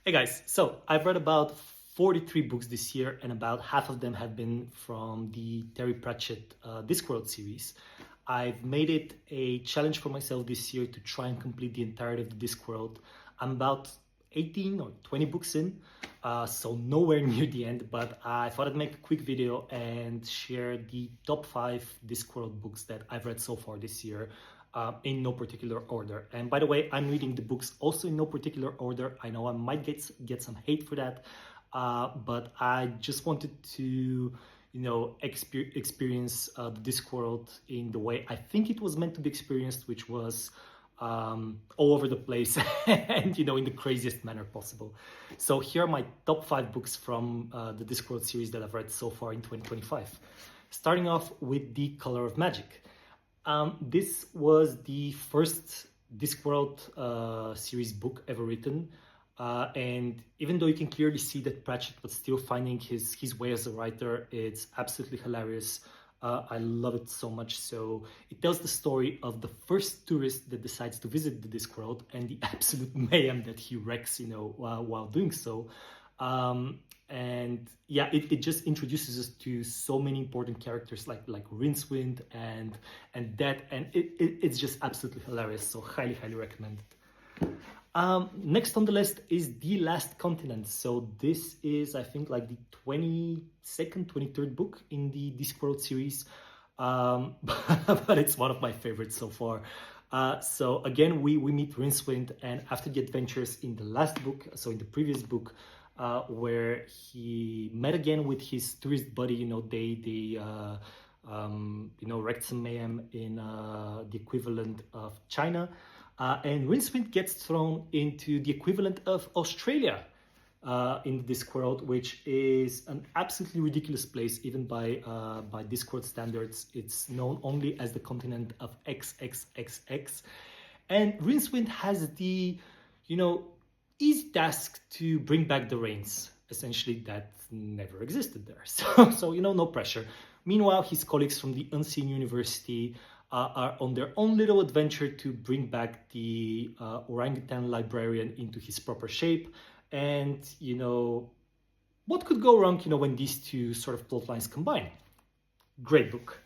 Hey guys, so I've read about 43 books this year, and about half of them have been from the Terry Pratchett Discworld series. I've made it a challenge for myself this year to try and complete the entirety of the Discworld. I'm about 18 or 20 books in, so nowhere near the end, but I thought I'd make a quick video and share the top 5 Discworld books that I've read so far this year. In no particular order. And by the way, I'm reading the books also in no particular order. I know I might get some hate for that, but I just wanted to, experience the Discworld in the way I think it was meant to be experienced, which was all over the place and in the craziest manner possible. So here are my top 5 books from the Discworld series that I've read so far in 2025. Starting off with The Color of Magic. This was the first Discworld series book ever written, and even though you can clearly see that Pratchett was still finding his way as a writer, it's absolutely hilarious. I love it so much. So it tells the story of the first tourist that decides to visit the Discworld and the absolute mayhem that he wrecks, while doing so. And yeah, it just introduces us to so many important characters like Rincewind and it's just absolutely hilarious. So highly recommend it. Next on the list is The Last Continent. So this is, I think, like the 22nd, 23rd book in the Discworld series, but it's one of my favorites so far. So again, we meet Rincewind, and after the adventures in the last book, so in the previous book, where he met again with his tourist buddy, they wrecked some mayhem in the equivalent of China, and Rincewind gets thrown into the equivalent of Australia in Discworld, which is an absolutely ridiculous place, even by Discworld standards. It's known only as the continent of XXXX, and Rincewind has the, easy task to bring back the reins, essentially, that never existed there. So no pressure. Meanwhile, his colleagues from the Unseen University are on their own little adventure to bring back the orangutan librarian into his proper shape. And, what could go wrong, when these two sort of plot lines combine? Great book.